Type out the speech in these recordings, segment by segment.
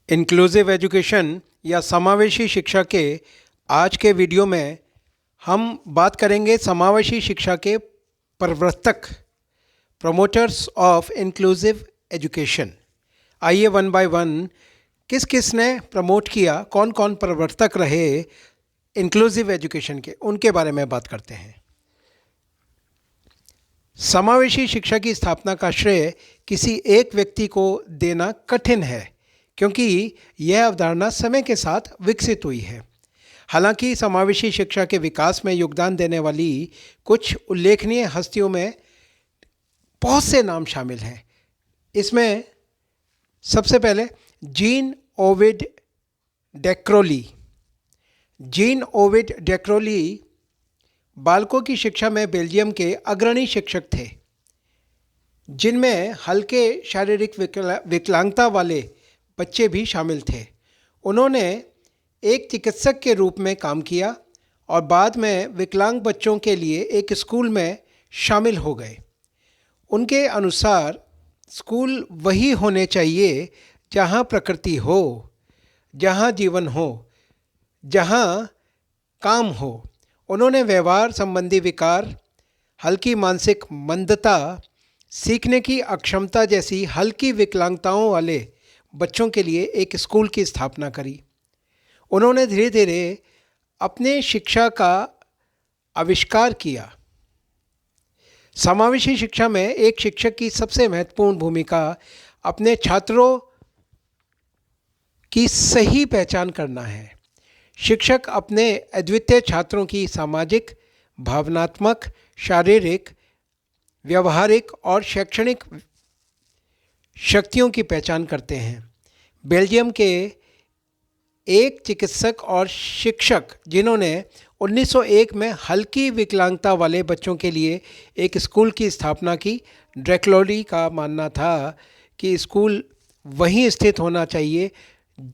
Inclusive education या समावेशी शिक्षा के आज के वीडियो में हम बात करेंगे समावेशी शिक्षा के प्रवर्तक, प्रमोटर्स ऑफ इंक्लूसिव एजुकेशन। आइए वन बाय वन किस किस ने प्रमोट किया, कौन कौन प्रवर्तक रहे इंक्लूसिव एजुकेशन के, उनके बारे में बात करते हैं। समावेशी शिक्षा की स्थापना का श्रेय किसी एक व्यक्ति को देना कठिन है, क्योंकि यह अवधारणा समय के साथ विकसित हुई है। हालांकि समावेशी शिक्षा के विकास में योगदान देने वाली कुछ उल्लेखनीय हस्तियों में बहुत से नाम शामिल हैं। इसमें सबसे पहले जीन ओविड डेक्रोली। जीन ओविड डेक्रोली बालकों की शिक्षा में बेल्जियम के अग्रणी शिक्षक थे, जिनमें हल्के शारीरिक विकलांगता वाले बच्चे भी शामिल थे। उन्होंने एक चिकित्सक के रूप में काम किया और बाद में विकलांग बच्चों के लिए एक स्कूल में शामिल हो गए। उनके अनुसार स्कूल वही होने चाहिए जहाँ प्रकृति हो, जहाँ जीवन हो, जहाँ काम हो। उन्होंने व्यवहार संबंधी विकार, हल्की मानसिक मंदता, सीखने की अक्षमता जैसी हल्की विकलांगताओं वाले बच्चों के लिए एक स्कूल की स्थापना करी। उन्होंने धीरे धीरे अपने शिक्षा का आविष्कार किया। समावेशी शिक्षा में एक शिक्षक की सबसे महत्वपूर्ण भूमिका अपने छात्रों की सही पहचान करना है। शिक्षक अपने अद्वितीय छात्रों की सामाजिक, भावनात्मक, शारीरिक, व्यवहारिक और शैक्षणिक शक्तियों की पहचान करते हैं। बेल्जियम के एक चिकित्सक और शिक्षक, जिन्होंने 1901 में हल्की विकलांगता वाले बच्चों के लिए एक स्कूल की स्थापना की, ड्रेक्लोली का मानना था कि स्कूल वहीं स्थित होना चाहिए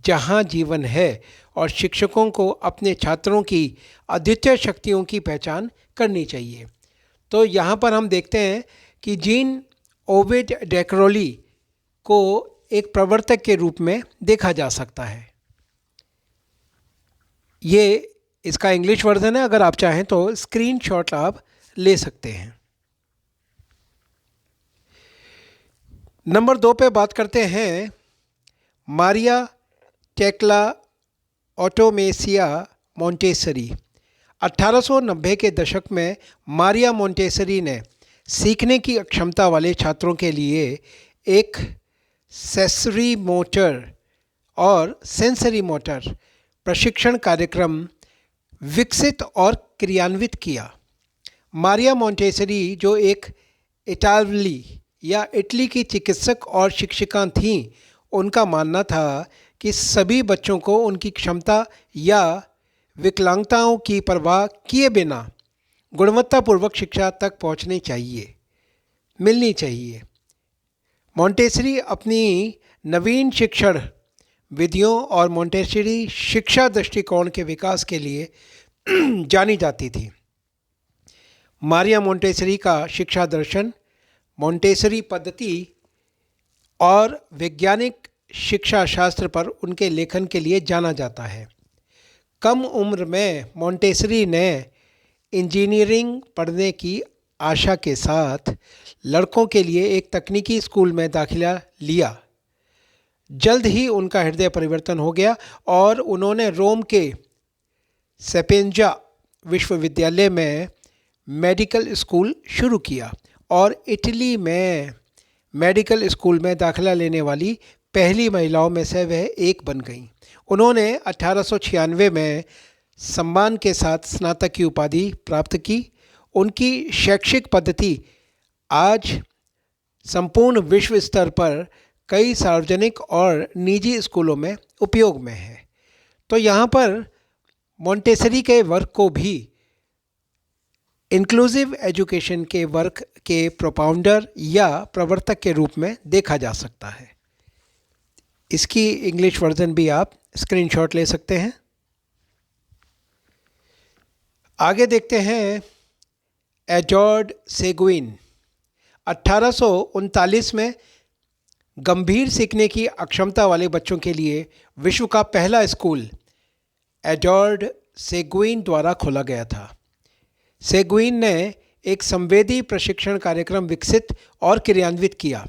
जहां जीवन है और शिक्षकों को अपने छात्रों की अद्वितीय शक्तियों की पहचान करनी चाहिए। तो यहाँ पर हम देखते हैं कि जीन ओविड डेक्रोली को एक प्रवर्तक के रूप में देखा जा सकता है। ये इसका इंग्लिश वर्जन है, अगर आप चाहें तो स्क्रीनशॉट आप ले सकते हैं। नंबर 2 पे बात करते हैं मारिया टेक्ला ऑटोमेसिया मोंटेसरी। 1890 के दशक में मारिया मोंटेसरी ने सीखने की अक्षमता वाले छात्रों के लिए एक सेंसरी मोटर प्रशिक्षण कार्यक्रम विकसित और क्रियान्वित किया। मारिया मोंटेसरी, जो एक इटली की चिकित्सक और शिक्षिका थीं, उनका मानना था कि सभी बच्चों को उनकी क्षमता या विकलांगताओं की परवाह किए बिना गुणवत्तापूर्वक शिक्षा तक मिलनी चाहिए। मोंटेसरी अपनी नवीन शिक्षण विधियों और मोंटेसरी शिक्षा दृष्टिकोण के विकास के लिए जानी जाती थी। मारिया मोंटेसरी का शिक्षा दर्शन, मोंटेसरी पद्धति और वैज्ञानिक शिक्षा शास्त्र पर उनके लेखन के लिए जाना जाता है। कम उम्र में मोंटेसरी ने इंजीनियरिंग पढ़ने की आशा के साथ लड़कों के लिए एक तकनीकी स्कूल में दाखिला लिया। जल्द ही उनका हृदय परिवर्तन हो गया और उन्होंने रोम के सेपेंजा विश्वविद्यालय में मेडिकल स्कूल शुरू किया और इटली में मेडिकल स्कूल में दाखिला लेने वाली पहली महिलाओं में से वह एक बन गईं। उन्होंने 1896 में सम्मान के साथ स्नातक की उपाधि प्राप्त की। उनकी शैक्षिक पद्धति आज संपूर्ण विश्व स्तर पर कई सार्वजनिक और निजी स्कूलों में उपयोग में है। तो यहाँ पर मोंटेसरी के वर्क को भी इंक्लूसिव एजुकेशन के वर्क के प्रोपाउंडर या प्रवर्तक के रूप में देखा जा सकता है। इसकी इंग्लिश वर्जन भी आप स्क्रीनशॉट ले सकते हैं। आगे देखते हैं एजॉर्ड सेगुइन। 1839 में गंभीर सीखने की अक्षमता वाले बच्चों के लिए विश्व का पहला स्कूल एडवर्ड सेगुइन द्वारा खोला गया था। सेगुइन ने एक संवेदी प्रशिक्षण कार्यक्रम विकसित और क्रियान्वित किया।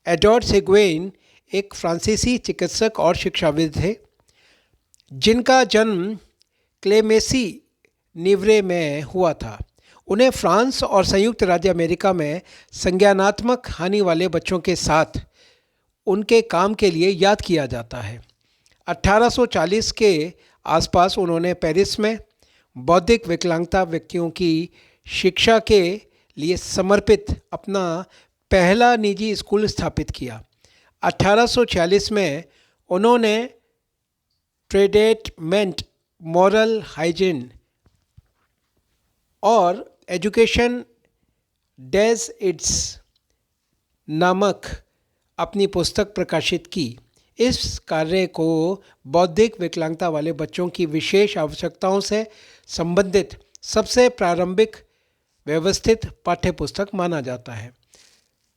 एडवर्ड सेगुइन एक फ्रांसीसी चिकित्सक और शिक्षाविद थे, जिनका जन्म क्लेमेसी निवरे में हुआ था। उन्हें फ्रांस और संयुक्त राज्य अमेरिका में संज्ञानात्मक हानि वाले बच्चों के साथ उनके काम के लिए याद किया जाता है। 1840 के आसपास उन्होंने पेरिस में बौद्धिक विकलांगता व्यक्तियों की शिक्षा के लिए समर्पित अपना पहला निजी स्कूल स्थापित किया। 1846 में उन्होंने ट्रीटमेंट, मॉरल हाइजीन और एजुकेशन डेज इट्स नामक अपनी पुस्तक प्रकाशित की। इस कार्य को बौद्धिक विकलांगता वाले बच्चों की विशेष आवश्यकताओं से संबंधित सबसे प्रारंभिक व्यवस्थित पाठ्य पुस्तक माना जाता है।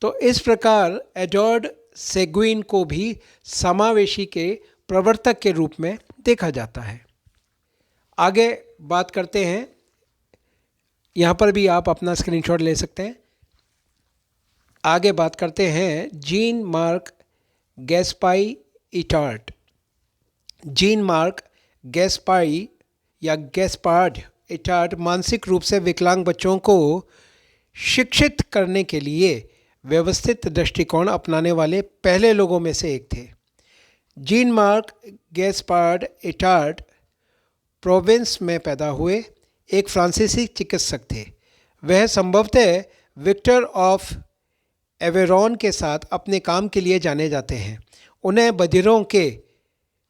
तो इस प्रकार एडवर्ड सेगुइन को भी समावेशी के प्रवर्तक के रूप में देखा जाता है। आगे बात करते हैं, यहाँ पर भी आप अपना स्क्रीनशॉट ले सकते हैं। आगे बात करते हैं Jean Marc Gaspard Itard. Jean Marc Gaspard या गैस्पार्ड इटार्ड मानसिक रूप से विकलांग बच्चों को शिक्षित करने के लिए व्यवस्थित दृष्टिकोण अपनाने वाले पहले लोगों में से एक थे। जीन मार्क गैस्पार्ड इटार्ड प्रोवेंस में पैदा हुए एक फ्रांसीसी चिकित्सक थे। वह संभवतः विक्टर ऑफ एवेरॉन के साथ अपने काम के लिए जाने जाते हैं। उन्हें बधिरों के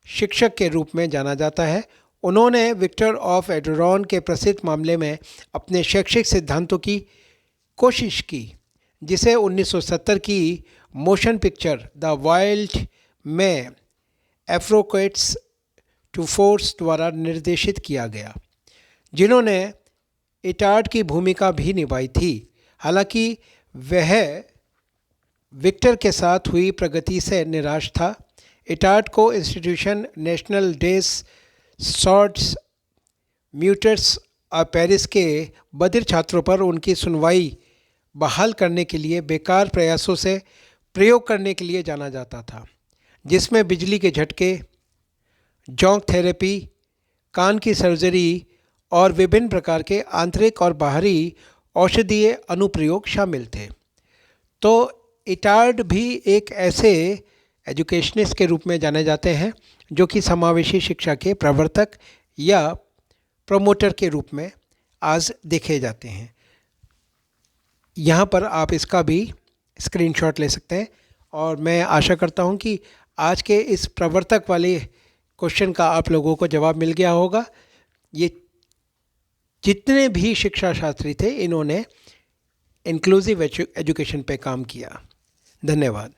शिक्षक के रूप में जाना जाता है। उन्होंने विक्टर ऑफ एवेरॉन के प्रसिद्ध मामले में अपने शैक्षिक सिद्धांतों की कोशिश की, जिसे 1970 की मोशन पिक्चर द वाइल्ड में एफ्रोक्रेट्स टू फोर्स द्वारा निर्देशित किया गया, जिन्होंने इटार्ड की भूमिका भी निभाई थी। हालांकि वह विक्टर के साथ हुई प्रगति से निराश था। इटार्ड को इंस्टीट्यूशन नेशनल डेस सॉर्ड्स म्यूटर्स और पेरिस के बधिर छात्रों पर उनकी सुनवाई बहाल करने के लिए बेकार प्रयासों से प्रयोग करने के लिए जाना जाता था, जिसमें बिजली के झटके, जोंक थेरेपी, कान की सर्जरी और विभिन्न प्रकार के आंतरिक और बाहरी औषधीय अनुप्रयोग शामिल थे। तो इटार्ड भी एक ऐसे एजुकेशनिस्ट के रूप में जाने जाते हैं जो कि समावेशी शिक्षा के प्रवर्तक या प्रमोटर के रूप में आज देखे जाते हैं। यहाँ पर आप इसका भी स्क्रीनशॉट ले सकते हैं और मैं आशा करता हूँ कि आज के इस प्रवर्तक वाले क्वेश्चन का आप लोगों को जवाब मिल गया होगा। ये जितने भी शिक्षा शास्त्री थे, इन्होंने इंक्लूसिव एजुकेशन पे काम किया। धन्यवाद।